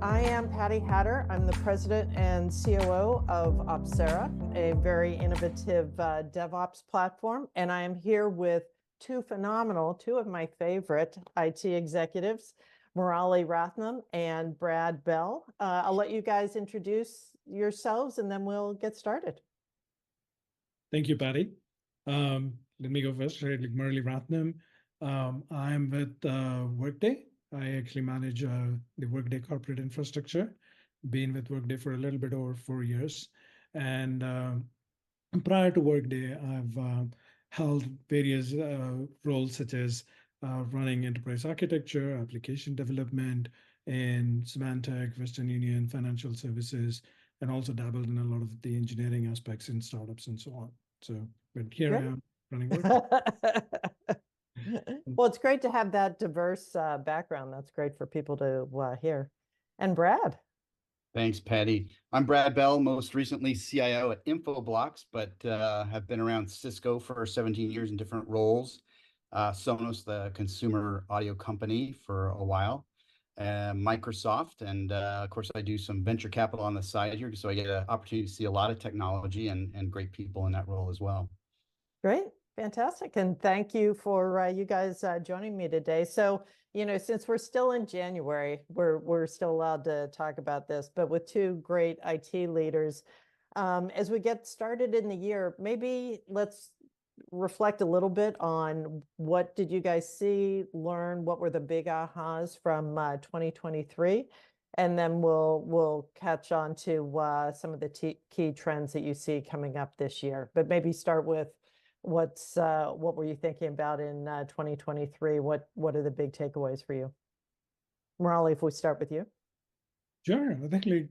I am Patty Hatter. I'm the president and COO of Opsera, a very innovative DevOps platform. And I am here with two of my favorite IT executives, Murali Rathnam and Brad Bell. I'll let you guys introduce yourselves and then we'll get started. Thank you, Patty. Let me go first, right? Like Murali Rathnam. I'm with Workday. I actually manage the Workday corporate infrastructure. Been with Workday for a little bit over 4 years. And prior to Workday, I've held various roles such as running enterprise architecture, application development in Symantec, Western Union, financial services, and also dabbled in a lot of the engineering aspects in startups and so on. So, but here I am running Workday. Well, it's great to have that diverse background. That's great for people to hear. And Brad. Thanks, Patty. I'm Brad Bell, most recently CIO at Infoblox, but have been around Cisco for 17 years in different roles. Sonos, the consumer audio company, for a while. Microsoft, and of course, I do some venture capital on the side here, so I get an opportunity to see a lot of technology and great people in that role as well. Great. Fantastic. And thank you for you guys joining me today. So, since we're still in January, we're still allowed to talk about this, but with two great IT leaders, as we get started in the year, maybe let's reflect a little bit on what did you guys see, learn, what were the big ahas from 2023, and then we'll catch on to some of the key trends that you see coming up this year. But maybe start with what were you thinking about in 2023? What are the big takeaways for you? Murali, if we start with you. Sure. I think you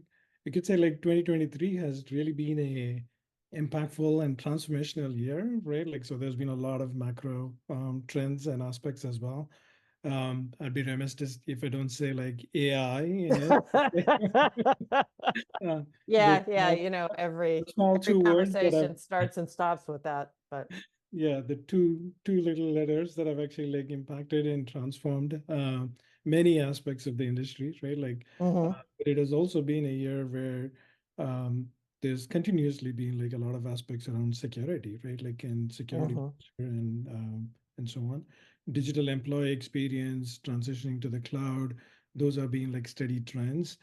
could say 2023 has really been a impactful and transformational year, right? So there's been a lot of macro trends and aspects as well. I'd be remiss if I don't say AI in it. Every two words conversation starts and stops with that. But yeah, the two little letters that have actually impacted and transformed many aspects of the industry, right? But it has also been a year where there's continuously been a lot of aspects around security, right? And security and so on. Digital employee experience, transitioning to the cloud, those are being steady trends.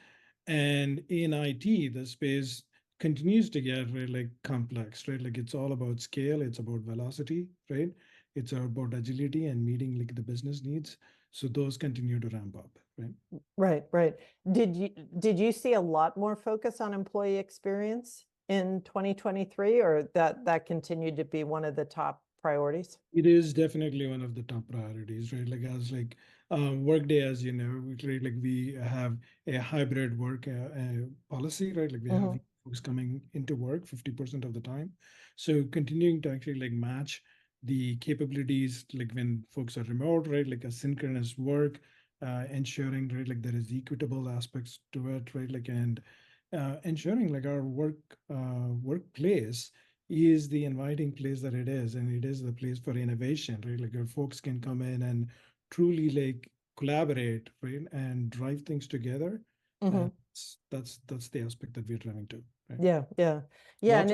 And in IT, the space continues to get very complex, right? It's all about scale, it's about velocity, right? It's about agility and meeting the business needs. So those continue to ramp up, right? Right. Did you see a lot more focus on employee experience in 2023, or that continued to be one of the top priorities? It is definitely one of the top priorities, right? As Workday, as you know, we have a hybrid work policy, right? We have folks coming into work 50% of the time. So continuing to actually match the capabilities, when folks are remote, right? Asynchronous work, ensuring, right? There is equitable aspects to it, right? And ensuring our workplace is the inviting place that it is, and it is the place for innovation, right? Our folks can come in and truly collaborate, right, and drive things together. That's the aspect that we're driving to. Right? Yeah. And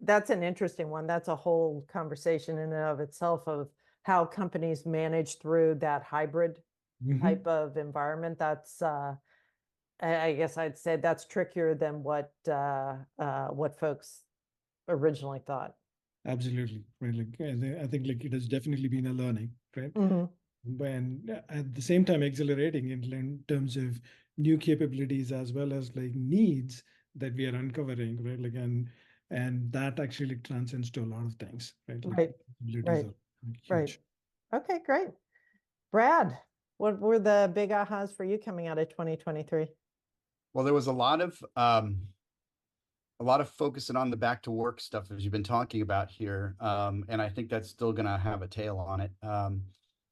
that's an interesting one. That's a whole conversation in and of itself of how companies manage through that hybrid type of environment. That's I guess I'd say that's trickier than what folks originally thought. Absolutely, right? I think it has definitely been a learning, right? And at the same time accelerating in terms of new capabilities as well as needs that we are uncovering, right? And that actually transcends to a lot of things, right? Right. Okay, great. Brad, what were the big ahas for you coming out of 2023? Well, there was a lot of focusing on the back to work stuff as you've been talking about here. And I think that's still going to have a tail on it.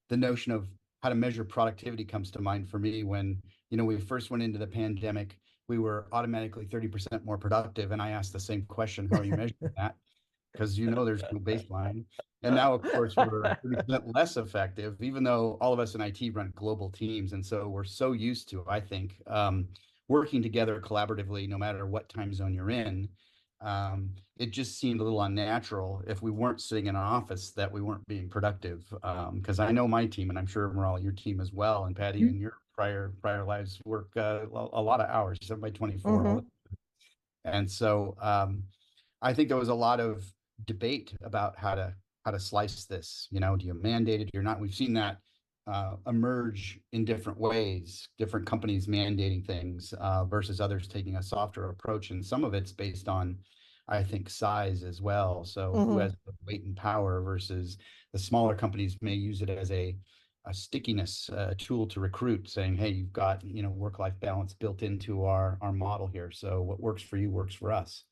The notion of how to measure productivity comes to mind for me when, we first went into the pandemic, we were automatically 30% more productive. And I asked the same question, how are you measuring that? because there's no baseline. And now, of course, we're 30% less effective, even though all of us in IT run global teams. And so we're so used to, I think, working together collaboratively, no matter what time zone you're in. It just seemed a little unnatural if we weren't sitting in an office that we weren't being productive. Because I know my team, and I'm sure Murali, your team as well, and Patty, in your prior lives work a lot of hours, 7 by 24. Mhm. And so I think there was a lot of debate about how to slice this. Do you mandate it or not? We've seen that emerge in different ways, different companies mandating things versus others taking a softer approach. And some of it's based on, I think, size as well. So who has the weight and power versus the smaller companies may use it as a stickiness tool to recruit, saying, hey, you've got work-life balance built into our model here. So what works for you works for us.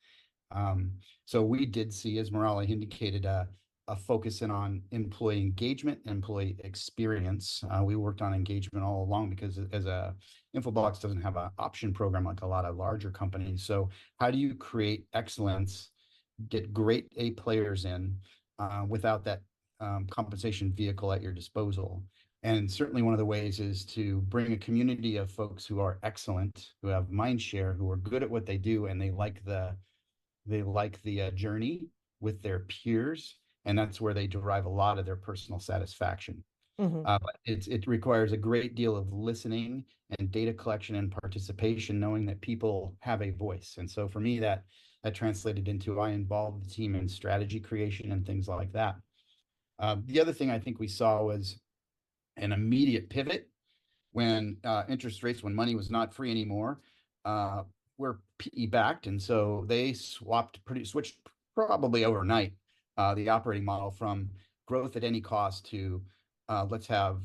So we did see, as Murali indicated, a focus in on employee engagement, employee experience. We worked on engagement all along because as Infoblox doesn't have an option program like a lot of larger companies. So how do you create excellence, get great A players in without that compensation vehicle at your disposal? And certainly one of the ways is to bring a community of folks who are excellent, who have mind share, who are good at what they do, and they like the journey with their peers, and that's where they derive a lot of their personal satisfaction. But it requires a great deal of listening and data collection and participation, knowing that people have a voice. And so for me, that translated into I involved the team in strategy creation and things like that. The other thing I think we saw was an immediate pivot when interest rates, when money was not free anymore, were PE backed. And so they switched probably overnight the operating model from growth at any cost to let's have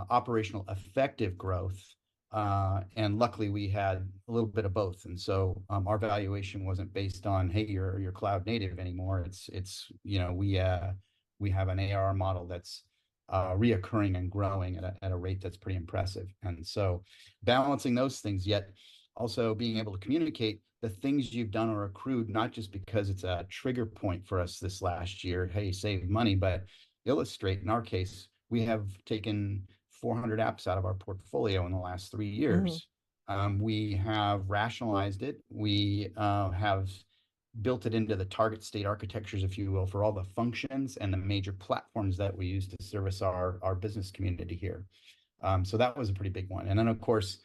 operational effective growth. And luckily we had a little bit of both. And so our valuation wasn't based on, hey, you're cloud native anymore. It's we have an ARR model that's reoccurring and growing at a rate that's pretty impressive. And so balancing those things, yet also being able to communicate the things you've done or accrued, not just because it's a trigger point for us this last year, hey, save money, but illustrate, in our case, we have taken 400 apps out of our portfolio in the last 3 years. We have rationalized it. We have built it into the target state architectures, if you will, for all the functions and the major platforms that we use to service our business community here. So that was a pretty big one. And then, of course,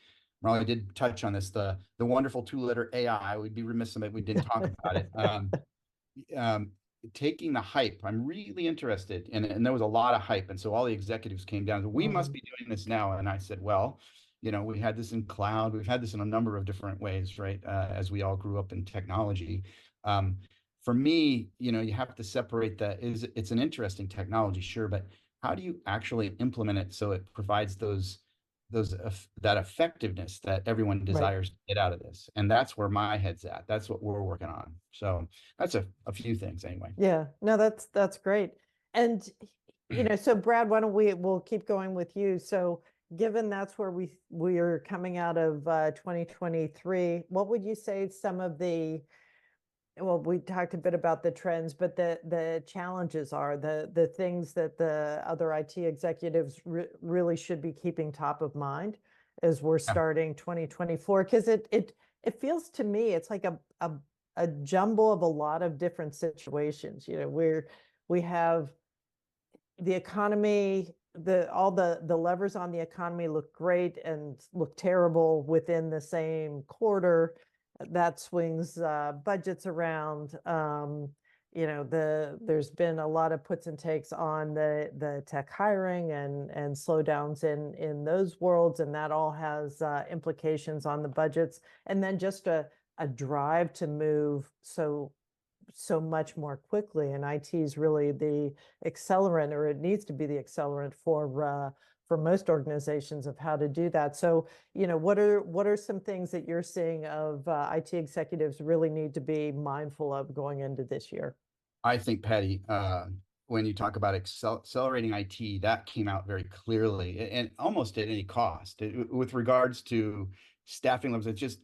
Murali did touch on this, the wonderful two-letter AI. We'd be remiss if we didn't talk about it. Taking the hype, I'm really interested, and there was a lot of hype. And so all the executives came down, we must be doing this now. And I said, well, we had this in cloud. We've had this in a number of different ways, right? As we all grew up in technology. For me, you have to separate it's an interesting technology, sure, but how do you actually implement it so it provides that effectiveness that everyone desires to get out of this? And that's where my head's at. That's what we're working on. So that's a few things anyway. Yeah, no, that's great. And so Brad, why don't we'll keep going with you. So given that's where we are coming out of 2023, what would you say some of well, we talked a bit about the trends, but the challenges are the things that the other IT executives really should be keeping top of mind as we're starting 2024? Because it feels to me it's like a jumble of a lot of different situations. We have the economy, all the levers on the economy look great and look terrible within the same quarter. That swings budgets around. There's been a lot of puts and takes on the tech hiring and slowdowns in those worlds, and that all has implications on the budgets. And then just a drive to move so much more quickly, and IT is really the accelerant, or it needs to be the accelerant for most organizations of how to do that. So, what are some things that you're seeing of IT executives really need to be mindful of going into this year? I think, Patty, when you talk about accelerating IT, that came out very clearly and almost at any cost. With regards to staffing levels, it's just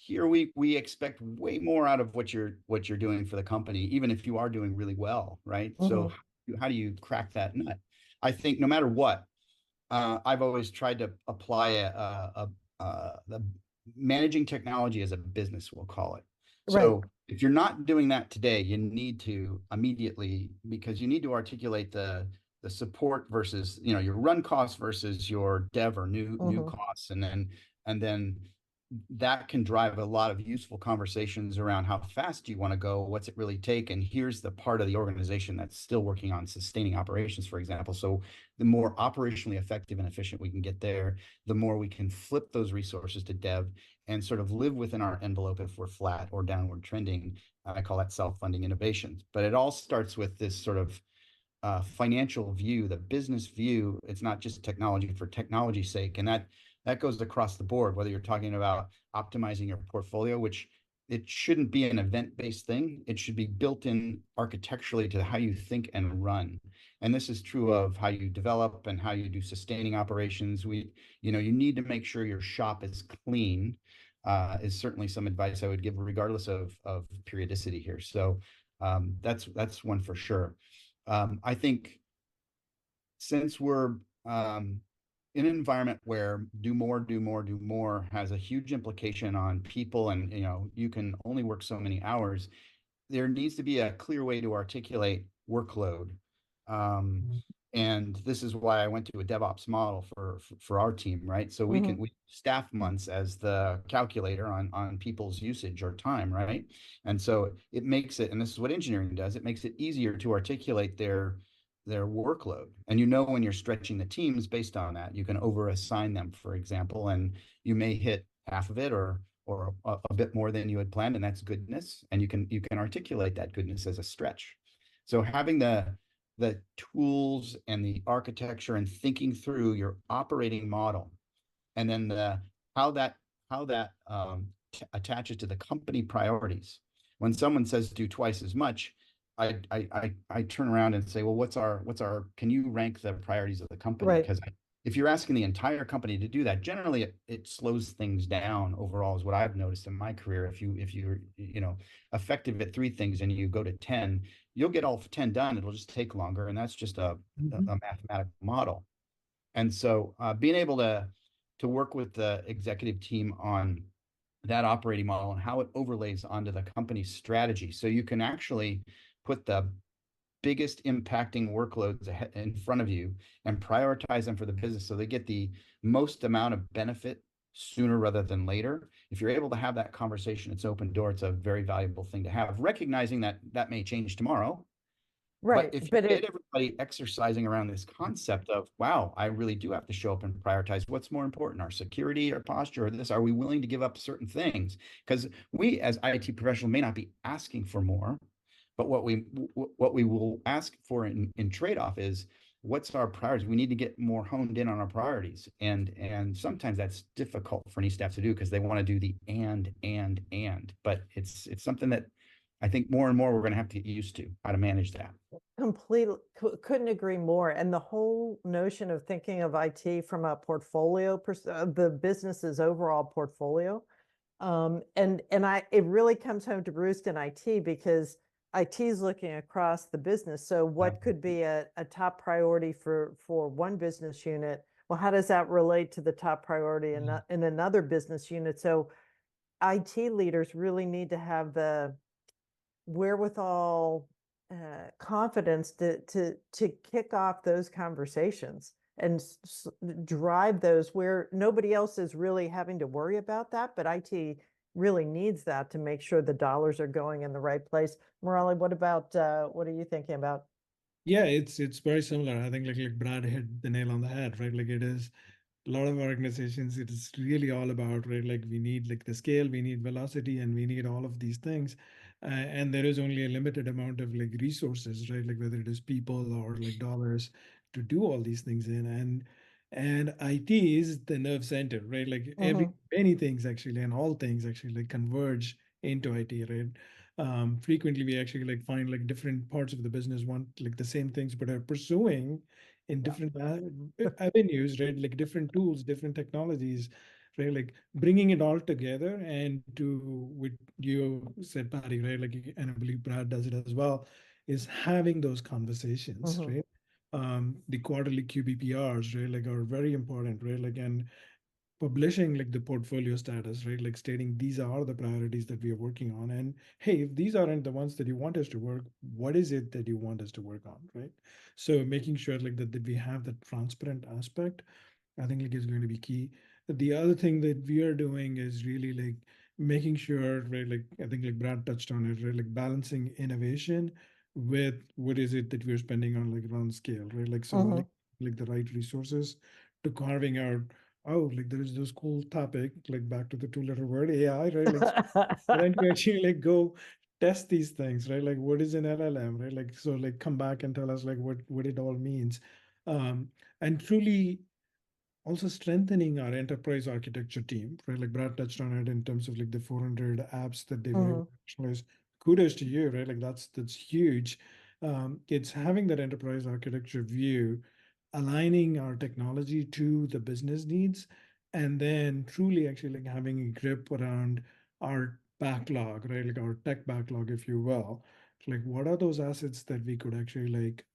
here we expect way more out of what you're doing for the company, even if you are doing really well, right? So how do you crack that nut? I think no matter what, I've always tried to apply the managing technology as a business, we'll call it. Right. So if you're not doing that today, you need to immediately, because you need to articulate the support versus, you know, your run costs versus your dev or new costs, and then that can drive a lot of useful conversations around how fast you want to go, what's it really take, and here's the part of the organization that's still working on sustaining operations, for example. So the more operationally effective and efficient we can get there, the more we can flip those resources to dev and sort of live within our envelope if we're flat or downward trending. I call that self-funding innovations. But it all starts with this sort of financial view, the business view. It's not just technology for technology's sake. And that goes across the board, whether you're talking about optimizing your portfolio, which it shouldn't be an event-based thing. It should be built in architecturally to how you think and run. And this is true of how you develop and how you do sustaining operations. You need to make sure your shop is clean, is certainly some advice I would give regardless of periodicity here. So that's one for sure. I think since we're in an environment where do more has a huge implication on people, and you can only work so many hours, there needs to be a clear way to articulate workload. And this is why I went to a DevOps model for our team, right? So we staff months as the calculator on people's usage or time, right? And so it makes it, and this is what engineering does, it makes it easier to articulate their workload. And when you're stretching the teams based on that, you can over assign them, for example, and you may hit half of it or a bit more than you had planned, and that's goodness. And you can articulate that goodness as a stretch. So having the tools and the architecture and thinking through your operating model, and then how that attaches to the company priorities. When someone says do twice as much, I turn around and say, well, can you rank the priorities of the company? Right. Because if you're asking the entire company to do that, generally it slows things down overall, is what I've noticed in my career. If you're effective at 3 things and you go to 10, you'll get all 10 done. It'll just take longer, and that's just a mathematical model. And so being able to work with the executive team on that operating model and how it overlays onto the company's strategy, so you can actually put the biggest impacting workloads ahead in front of you and prioritize them for the business so they get the most amount of benefit sooner rather than later. If you're able to have that conversation, it's open door. It's a very valuable thing to have, recognizing that may change tomorrow. Right. But if you get everybody exercising around this concept of, wow, I really do have to show up and prioritize what's more important, our security, our posture, or this, are we willing to give up certain things? Because we as IT professionals may not be asking for more, but what we will ask for in trade-off is, what's our priorities? We need to get more honed in on our priorities. And sometimes that's difficult for any staff to do because they want to do the and, but it's something that I think more and more we're going to have to get used to how to manage that. Completely couldn't agree more. And the whole notion of thinking of IT from a portfolio, the business's overall portfolio. It really comes home to roost in IT, because IT is looking across the business. So what could be a top priority for one business unit? Well, how does that relate to the top priority in another business unit? So IT leaders really need to have the wherewithal, confidence to kick off those conversations and drive those where nobody else is really having to worry about that, but IT really needs that to make sure the dollars are going in the right place. Murali, what are you thinking about? Yeah, it's very similar. I think like Brad hit the nail on the head, right? Like it is a lot of organizations, it is really all about, right? Like we need like the scale, we need velocity, and we need all of these things. And there is only a limited amount of like resources, right? Like whether it is people or like dollars to do all these things in. And IT is the nerve center, right? Like many things actually, and all things actually like converge into IT, right? Frequently we actually like find like different parts of the business want like the same things, but are pursuing in different avenues, right? Like different tools, different technologies, right? Like bringing it all together, and to what you said, Patty, right? Like, and I believe Brad does it as well, is having those conversations, right? The quarterly QBPRs, right? Like are very important, right? Like, and publishing like the portfolio status, right? Like stating these are the priorities that we are working on. And hey, if these aren't the ones that you want us to work, what is it that you want us to work on, right? So making sure like that we have that transparent aspect, I think like is going to be key. The other thing that we are doing is really like making sure, right? Like I think like Brad touched on it, right? Like balancing innovation with what is it that we're spending on like around scale, right? Like so like the right resources to carving out, oh, like there is this cool topic, like back to the two-letter word AI, right? Like trying to actually like go test these things, right? Like what is an LLM, right? Like so like come back and tell us like what it all means. And truly also strengthening our enterprise architecture team, right? Like Brad touched on it in terms of like the 400 apps that they were able to rationalize. Kudos to you, right? Like that's huge. It's having that enterprise architecture view, aligning our technology to the business needs, and then truly actually like having a grip around our backlog, right? Like our tech backlog, if you will. Like what are those assets that we could actually like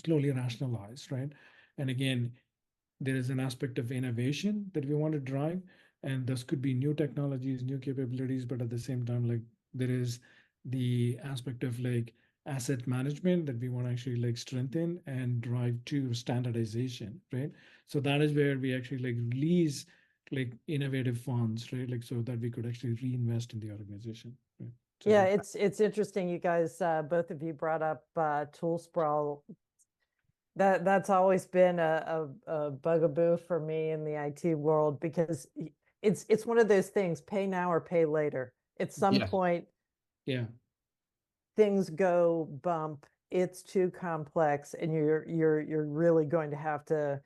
slowly rationalize, right? And again, there is an aspect of innovation that we want to drive, and this could be new technologies, new capabilities, but at the same time like there is the aspect of like asset management that we want to actually like strengthen and drive to standardization, right? So that is where we actually like release like innovative funds, right? Like so that we could actually reinvest in the organization, right? So Yeah, it's interesting. You guys, both of you brought up tool sprawl. That's always been a bugaboo for me in the IT world, because it's one of those things, pay now or pay later. At some Yes. point, yeah, things go bump, it's too complex, and you're really going to have to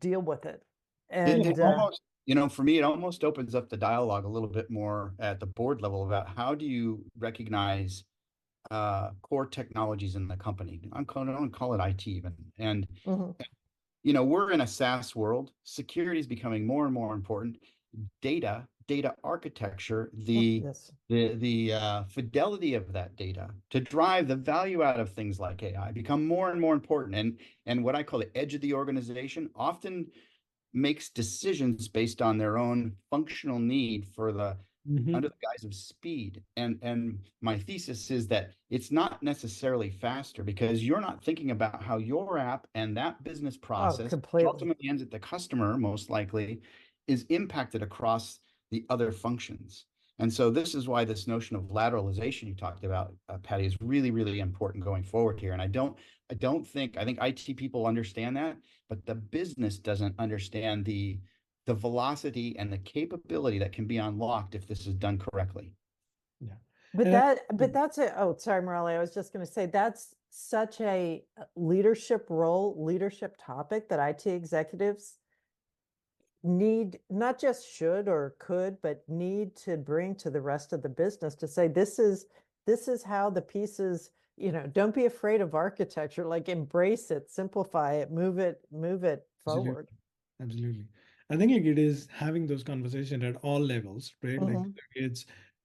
deal with it. It And almost, you know, for me, it almost opens up the dialogue a little bit more at the board level about how do you recognize core technologies in the company. I don't call it IT even. And you know, we're in a SaaS world. Security is becoming more and more important. Data architecture, yes, the fidelity of that data to drive the value out of things like AI become more and more important. And what I call the edge of the organization often makes decisions based on their own functional need for the under the guise of speed. And my thesis is that it's not necessarily faster because you're not thinking about how your app and that business oh, process, which completely. ultimately ends at the customer, most likely, is impacted across the other functions. And so this is why this notion of lateralization you talked about, Patty, is really, really important going forward here. And I think IT people understand that, but the business doesn't understand the velocity and the capability that can be unlocked if this is done correctly. yeah. But And that's sorry, Murali, I was just going to say that's such a leadership role, leadership topic that IT executives need, not just should or could, but need to bring to the rest of the business to say, this is how the pieces, don't be afraid of architecture, like embrace it, simplify it, move it forward. Absolutely. I think like it is having those conversations at all levels, right? Like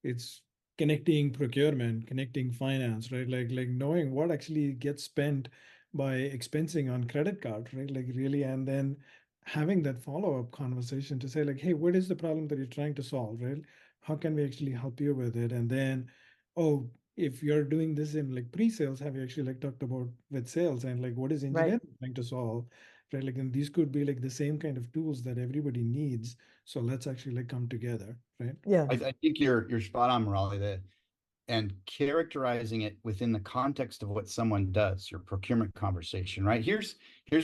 it's connecting procurement, connecting finance, right? Like knowing what actually gets spent by expensing on credit card, right? Like really, and then having that follow-up conversation to say like, hey, what is the problem that you're trying to solve, right? How can we actually help you with it? And then, oh, if you're doing this in like pre-sales, have you actually like talked about with sales and like what is Right. engineering trying to solve? Right, like, and these could be like the same kind of tools that everybody needs, so let's actually like come together, right? Yeah. I think you're spot on, Murali. And characterizing it within the context of what someone does, your procurement conversation, right? Here's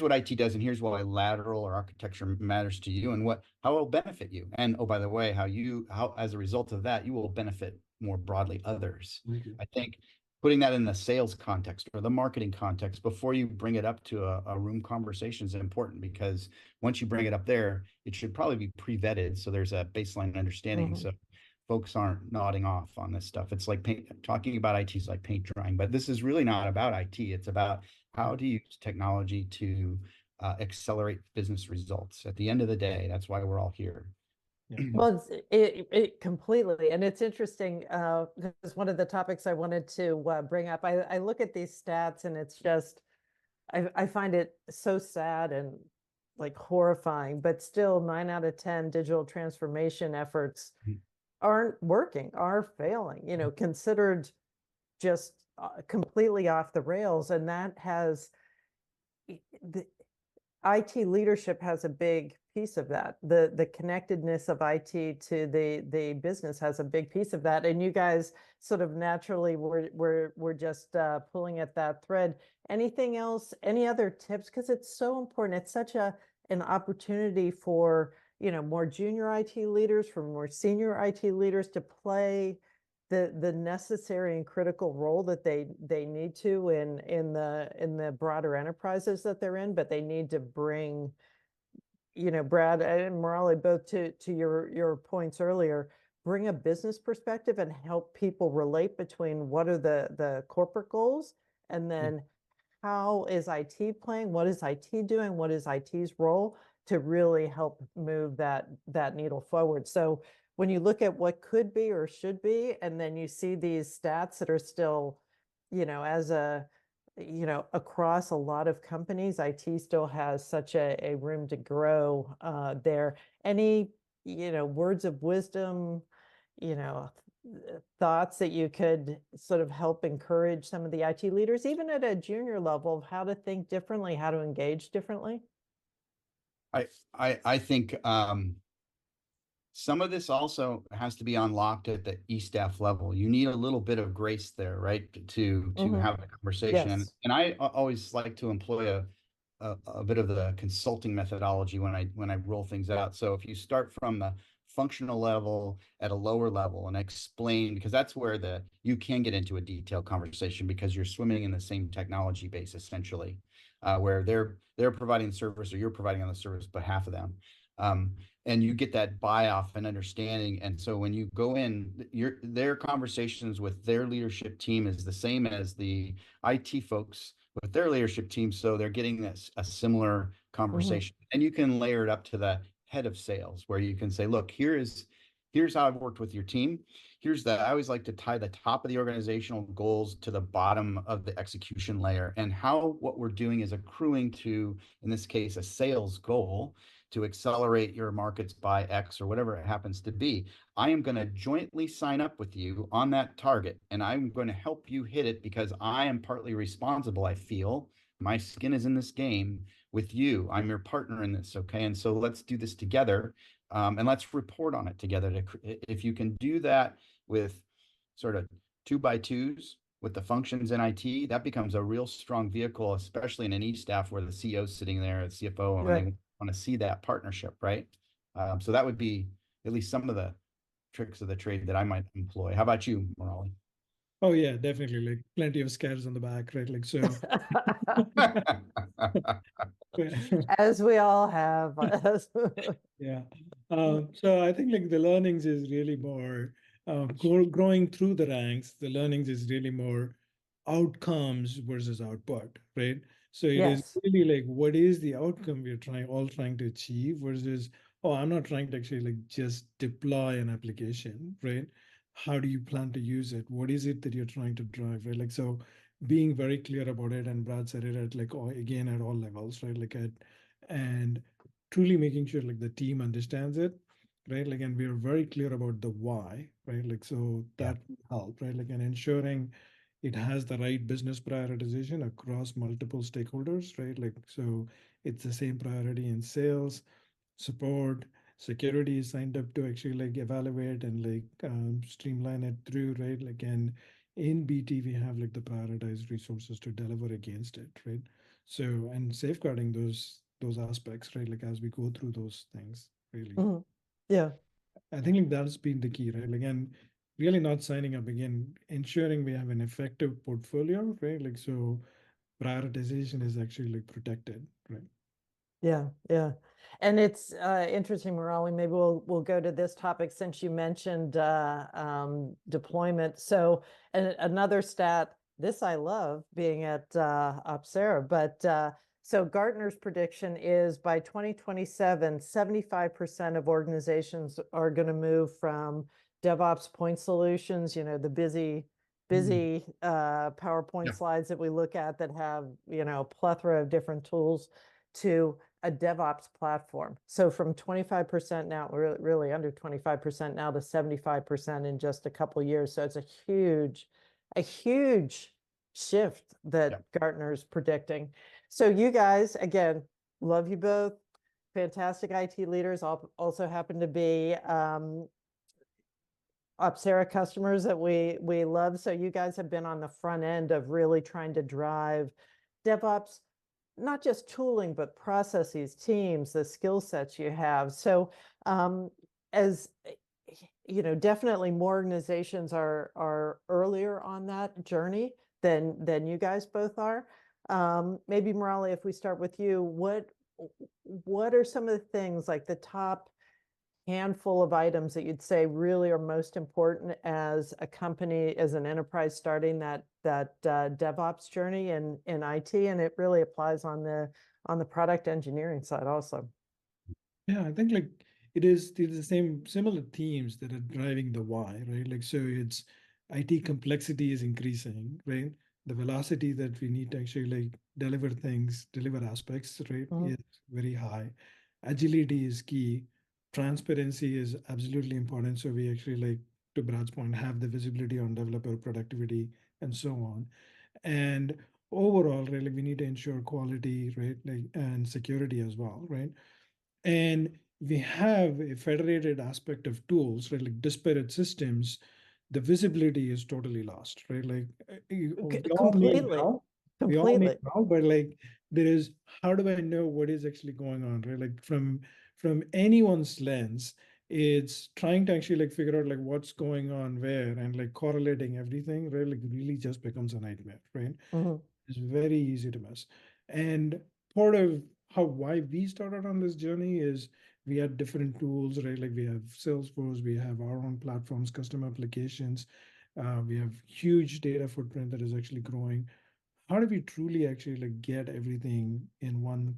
what IT does, and here's why lateral or architecture matters to you, and how it will benefit you. And oh, by the way, how as a result of that, you will benefit more broadly others. I think putting that in the sales context or the marketing context before you bring it up to a room conversation is important, because once you bring it up there, it should probably be pre-vetted so there's a baseline understanding. So folks aren't nodding off on this stuff. It's like talking about IT is like paint drying, but this is really not about IT. It's about how to use technology to accelerate business results. At the end of the day, that's why we're all here. Yeah. Well, it completely, and it's interesting. This is one of the topics I wanted to bring up. I look at these stats, and it's just, I find it so sad and like horrifying. But still, 9 out of 10 digital transformation efforts aren't working, are failing. You know, considered just completely off the rails, and that has the IT leadership has a big piece of that. The connectedness of IT to the business has a big piece of that. And you guys sort of naturally were just pulling at that thread. Anything else? Any other tips? Because it's so important. It's such an opportunity for, you know, more junior IT leaders, for more senior IT leaders to play the necessary and critical role that they need to in the broader enterprises that they're in, but they need to bring, you know, Brad and Murali, both to your points earlier, bring a business perspective and help people relate between what are the corporate goals, and then how is IT playing, what is IT doing, what is IT's role to really help move that needle forward. So when you look at what could be or should be, and then you see these stats that are still, you know, as a, you know, across a lot of companies, IT still has such a room to grow there. Any, you know, words of wisdom, you know, thoughts that you could sort of help encourage some of the IT leaders, even at a junior level, of how to think differently, how to engage differently? I think some of this also has to be unlocked at the e-staff level. You need a little bit of grace there, right, to have a conversation. Yes. And I always like to employ a bit of the consulting methodology when I roll things out. So if you start from the functional level at a lower level and explain, because that's where you can get into a detailed conversation, because you're swimming in the same technology base essentially, where they're providing the service or you're providing on the service behalf of them. And you get that buy-off and understanding. And so when you go in, their conversations with their leadership team is the same as the IT folks with their leadership team. So they're getting a similar conversation. And you can layer it up to the head of sales, where you can say, look, here's how I've worked with your team. I always like to tie the top of the organizational goals to the bottom of the execution layer, and how what we're doing is accruing to, in this case, a sales goal to accelerate your markets by X or whatever it happens to be. I am going to jointly sign up with you on that target, and I'm going to help you hit it because I am partly responsible. I feel my skin is in this game with you. I'm your partner in this. Okay. And so let's do this together. And let's report on it together. If you can do that with sort of 2x2s with the functions in IT, that becomes a real strong vehicle, especially in an e-staff where the CEO is sitting there, the CFO, and they want to see that partnership, right? So that would be at least some of the tricks of the trade that I might employ. How about you, Murali? Oh yeah, definitely. Like plenty of scars on the back, right? Like so. As we all have. Yeah. So I think like the learnings is really more growing through the ranks. The learnings is really more outcomes versus output, right? So it is Yes. really like, what is the outcome we're all trying to achieve versus, oh, I'm not trying to actually like just deploy an application, right? How do you plan to use it? What is it that you're trying to drive, right? Like, so being very clear about it, and Brad said it at like, again, at all levels, right? Like and truly making sure like the team understands it, right? Like, and we are very clear about the why, right? Like, so that will help, right? Like, and ensuring it has the right business prioritization across multiple stakeholders, right? Like, so it's the same priority in sales, support, security is signed up to actually like evaluate and like streamline it through, right? Like, and in BT, we have like the prioritized resources to deliver against it, right? So, and safeguarding those aspects, right? Like as we go through those things, really. Yeah. I think like that's been the key, right? Like, and really not signing up again, ensuring we have an effective portfolio, right? Like, so prioritization is actually like protected, right? Yeah, yeah. And it's interesting, Murali, maybe we'll go to this topic since you mentioned deployment. So another stat, this I love being at Opsera, but So Gartner's prediction is by 2027, 75% of organizations are going to move from DevOps point solutions, you know, the busy PowerPoint slides that we look at that have, you know, a plethora of different tools, to a DevOps platform. So from 25% now, really under 25% now, to 75% in just a couple of years. So it's a huge shift that Gartner's predicting. So you guys, again, love you both, fantastic IT leaders, also happen to be Opsera customers that we love. So you guys have been on the front end of really trying to drive DevOps, not just tooling, but processes, teams, the skill sets you have. So as you know, definitely more organizations are earlier on that journey than you guys both are. Maybe Murali, if we start with you, what are some of the things, like the top handful of items that you'd say really are most important as a company, as an enterprise starting that DevOps journey in IT, and it really applies on the product engineering side also? Yeah, I think like it is the same similar themes that are driving the why, right? Like, so it's IT complexity is increasing, right? The velocity that we need to actually like deliver aspects, right, is very high. Agility is key. Transparency is absolutely important. So we actually, like to Brad's point, have the visibility on developer productivity and so on. And overall, really, we need to ensure quality, right, like, and security as well, right? And we have a federated aspect of tools, right, like disparate systems. The visibility is totally lost, right? Like we all may know, but like there is, how do I know what is actually going on, right? Like from anyone's lens, it's trying to actually like figure out like what's going on where, and like correlating everything, right? Like really just becomes a nightmare, right? It's very easy to miss. And part of why we started on this journey is we had different tools, right? Like we have Salesforce, we have our own platforms, custom applications. We have huge data footprint that is actually growing. How do we truly actually like get everything in one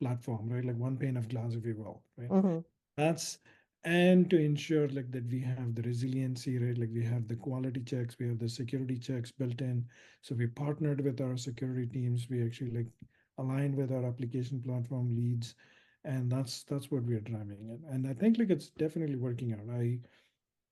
platform, right? Like one pane of glass, if you will, right? That's, and to ensure like that we have the resiliency, right? Like we have the quality checks, we have the security checks built in. So we partnered with our security teams. We actually like aligned with our application platform leads, and that's what we are driving it. And I think like it's definitely working out.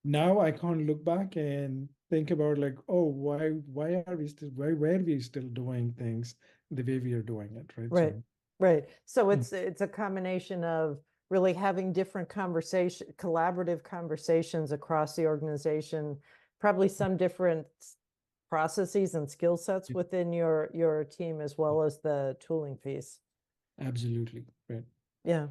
Now I can't look back and think about like, oh, why are we still, why were we still doing things the way we are doing it, right? Right. Right. So it's a combination of really having different collaborative conversations across the organization, probably some different processes and skill sets within your team, as well as the tooling piece. Absolutely. Right. Yeah.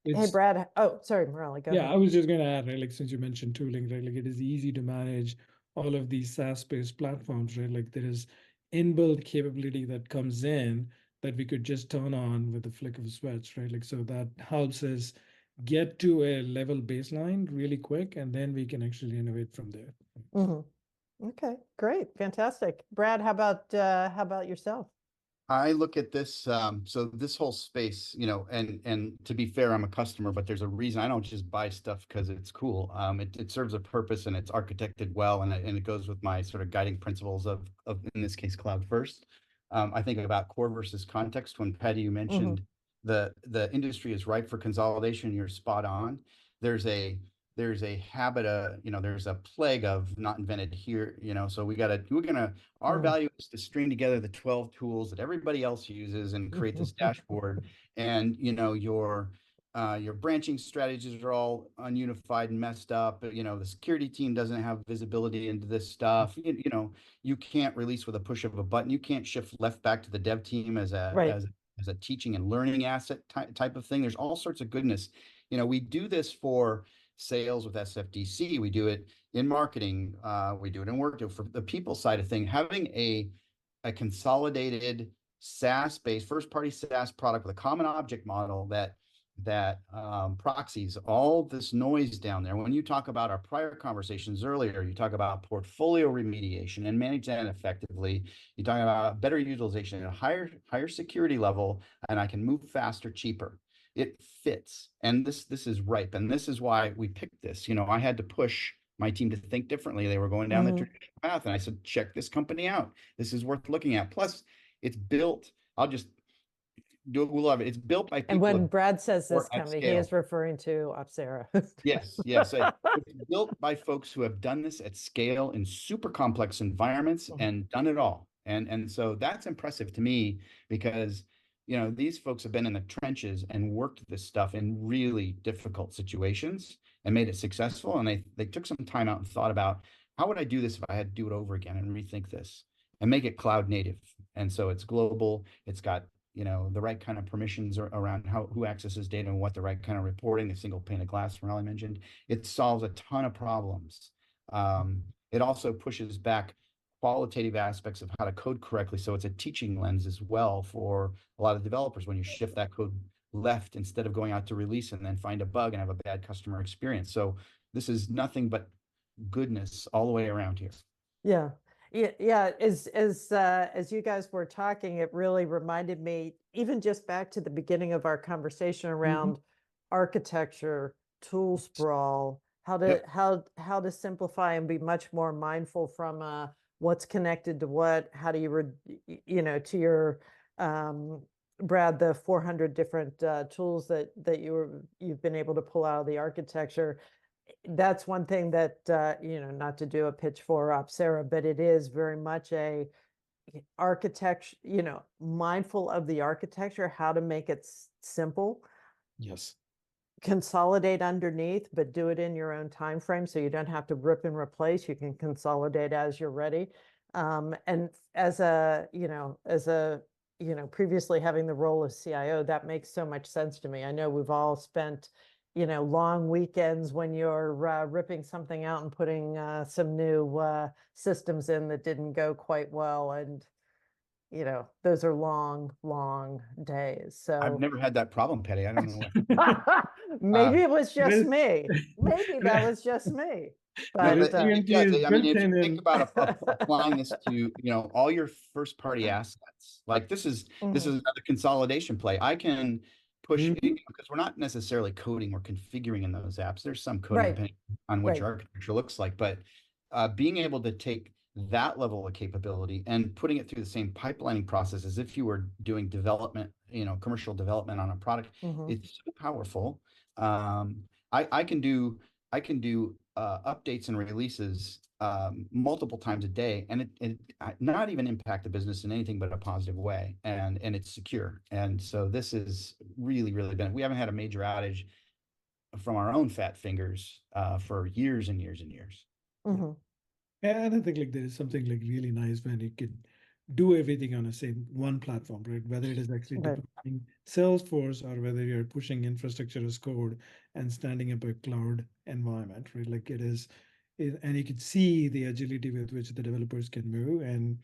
Hey, Brad. Oh, sorry, Murali, go ahead. I was just going to add, right, like since you mentioned tooling, right, like it is easy to manage all of these SaaS-based platforms, right? Like there is inbuilt capability that comes in that we could just turn on with a flick of a switch, right? Like, so that helps us get to a level baseline really quick, and then we can actually innovate from there. Okay, great, fantastic. Brad, how about yourself? I look at this, so this whole space, you know, and to be fair, I'm a customer, but there's a reason I don't just buy stuff because it's cool. It serves a purpose and it's architected well, and it goes with my sort of guiding principles of in this case, cloud first. I think about core versus context. When Patty, you mentioned the industry is ripe for consolidation, you're spot on. There's a habit of, you know, there's a plague of not invented here, you know, so our value is to string together the 12 tools that everybody else uses and create this dashboard. And, you know, your branching strategies are all ununified and messed up. You know, the security team doesn't have visibility into this stuff. You know, you can't release with a push of a button. You can't shift left back to the dev team as a teaching and learning asset type of thing. There's all sorts of goodness. You know, we do this for sales with SFDC, we do it in marketing, we do it in Workday. For the people side of thing, having a consolidated SaaS-based first-party SaaS product with a common object model that that proxies, all this noise down there, when you talk about our prior conversations earlier, you talk about portfolio remediation and manage that effectively. You talk about better utilization at a higher security level, and I can move faster, cheaper. It fits. And this is ripe. And this is why we picked this. You know, I had to push my team to think differently. They were going down the traditional path. And I said, check this company out. This is worth looking at. Plus, it's built, I'll just do it. We love it. It's built by people. And when Brad says this at company, he scale. is referring to Opsera. Yes. It's built by folks who have done this at scale in super complex environments and done it all. And so that's impressive to me because, you know, these folks have been in the trenches and worked this stuff in really difficult situations and made it successful. And they took some time out and thought about, how would I do this if I had to do it over again and rethink this and make it cloud native? And so it's global. It's got, you know, the right kind of permissions around who accesses data and what the right kind of reporting, the single pane of glass Murali mentioned. It solves a ton of problems. It also pushes back qualitative aspects of how to code correctly. So it's a teaching lens as well for a lot of developers when you shift that code left instead of going out to release and then find a bug and have a bad customer experience. So this is nothing but goodness all the way around here. Yeah. Yeah. As you guys were talking, it really reminded me, even just back to the beginning of our conversation around architecture, tool sprawl, how to simplify and be much more mindful from what's connected to what, how do you, you know, to your, Brad, the 400 different tools that you've been able to pull out of the architecture. That's one thing that, you know, not to do a pitch for Opsera, but it is very much a architecture, you know, mindful of the architecture, how to make it simple. Yes. Consolidate underneath, but do it in your own time frame, so you don't have to rip and replace. You can consolidate as you're ready. And as a previously having the role of CIO, that makes so much sense to me. I know we've all spent, you know, long weekends when you're ripping something out and putting some new systems in that didn't go quite well, and you know, those are long days. So I've never had that problem, Patty. I don't know what. maybe it was just me. Maybe that was just me. No, But it does. I mean, if you think about applying this to, you know, all your first party assets, like this is another consolidation play. I can push because we're not necessarily coding or configuring in those apps. There's some coding depending on what your architecture looks like, but being able to take that level of capability and putting it through the same pipelining process as if you were doing development, you know, commercial development on a product, it's so powerful. I can do updates and releases multiple times a day, and it not even impact the business in anything but a positive way, and it's secure. And so this is really been, we haven't had a major outage from our own fat fingers for years and years and years. And I think like there is something like really nice when you can do everything on the same one platform, right? Whether it is actually deploying Salesforce or whether you're pushing infrastructure as code and standing up a cloud environment, right? Like and you can see the agility with which the developers can move, and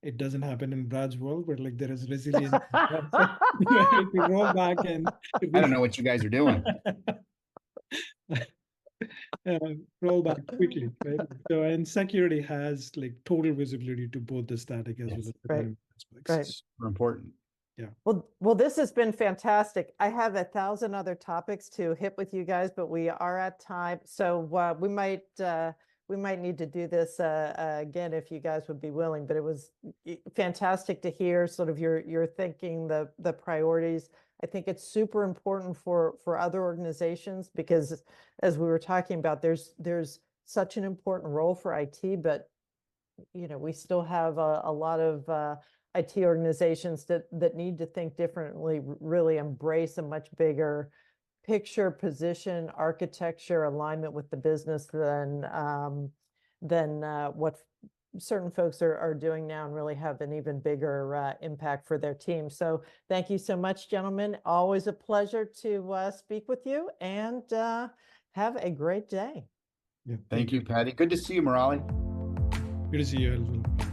it doesn't happen in Brad's world, but like there is resilience. If you roll back and I don't know what you guys are doing. Roll back quickly, right? So, and security has like total visibility to both the static as well as the dynamic aspects. Super important. Yeah. Well, this has been fantastic. I have 1,000 other topics to hit with you guys, but we are at time. So we might need to do this again if you guys would be willing. But it was fantastic to hear sort of your thinking, the priorities. I think it's super important for other organizations because, as we were talking about, there's such an important role for IT, but you know, we still have a lot of IT organizations that need to think differently, really embrace a much bigger picture, position, architecture, alignment with the business than what certain folks are doing now, and really have an even bigger impact for their team. So thank you so much, gentlemen. Always a pleasure to speak with you, and have a great day. Yeah. Thank you, Patty. Good to see you, Murali. Good to see you as well.